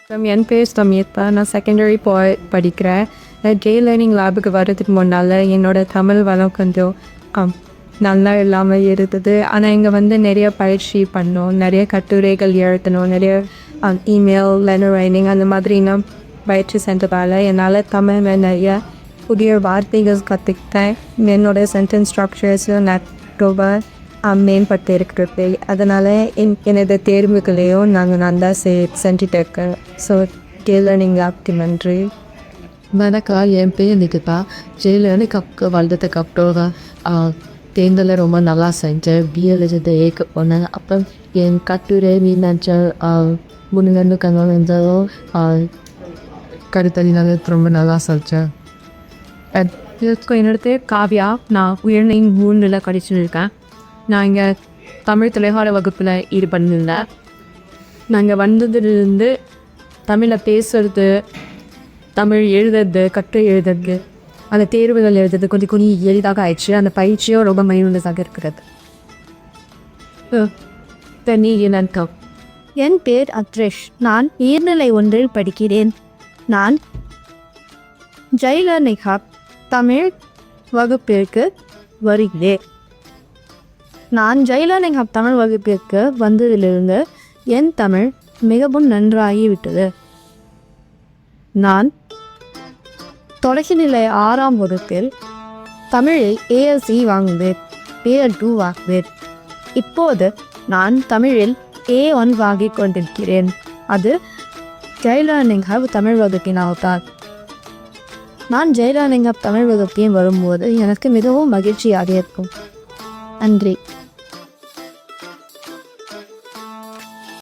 என் பேர் சமீதா. நான் செகண்டரி படிக்கிறேன். ஜே லேர்னிங் லேபுக்கு வர்றதுக்கு முன்னால் என்னோடய தமிழ் வளம் கொஞ்சம் நல்லா இல்லாமல் இருந்தது. ஆனால் இங்கே வந்து நிறைய பயிற்சி பண்ணோம், நிறைய கட்டுரைகள் எழுதணும், நிறைய இமெயில் லெட்டர் ரைட்டிங் அந்த மாதிரி நான் பயிற்சி செஞ்சதால் என்னால் தமிழ் நிறைய புதிய வார்த்தைகள் கற்றுக்கிட்டேன். என்னோடய சென்டென்ஸ் ஸ்ட்ரக்சர்ஸும் நான் ரொம்ப மேம்பட்டு இருக்கிறது. அதனால் எனது தேர்வுகளையும் நாங்கள் நல்லா செஞ்சுட்டு இருக்கேன். ஸோ ஜே லேர்னிங் லேப்க்கு நன்றி. வணக்கம், என் பேர் நிகிதா. ஜே லேர்னிங் வளர்ந்ததுக்கு அப்புறம் தேர்தலை ரொம்ப நல்லா செஞ்சேன். பிஎல்ஜி ஏற்க போனேன். அப்போ என் கட்டுரை மீனாச்சல் முன்னிருந்து கனவு இருந்தாலும் கருத்தறினால ரொம்ப நல்லா செஞ்சேன். என்னோட பேர் காவ்யா. நான் உயர்நிலை 3 படிச்சுருக்கேன். நான் இங்கே தமிழ் தொலைகால வகுப்பில் ஈடுபட்டிருந்தேன். நாங்கள் வந்ததுலேருந்து தமிழை பேசுறது, தமிழ் எழுதுறது, கட்டுரை எழுதுறது, அந்த தேர்வுகள் எழுதுறது கொஞ்சம் எளிதாக ஆயிடுச்சு. அந்த பயிற்சியும் ரொம்ப மைனுள்ளதாக இருக்கிறது. தனி இணக்கம். என் பேர் அத்ரேஷ். நான் உயர்நிலை 1 படிக்கிறேன். நான் ஜே லேர்னிங் ஹப் தமிழ் வகுப்பிற்கு வருகிறேன். நான் ஜே லேர்னிங் ஹப் தமிழ் வகுப்பிற்கு வந்ததிலிருந்து என் தமிழ் மிகவும் நன்றாகிவிட்டது. நான் தொடக்கநிலை 6ஆம் வகுப்பில் தமிழில் ALC வாங்குவேன், AL2 வாங்குவேன். இப்போது நான் தமிழில் A1 வாங்கிக் கொண்டிருக்கிறேன். அது ஜே லேர்னிங் ஹப் தமிழ் வகுப்பினால்தான். நான் ஜே லேர்னிங் ஹப் தமிழ் வகுப்பில் வரும்போது எனக்கு மிகவும் மகிழ்ச்சியாக இருக்கும். நன்றி.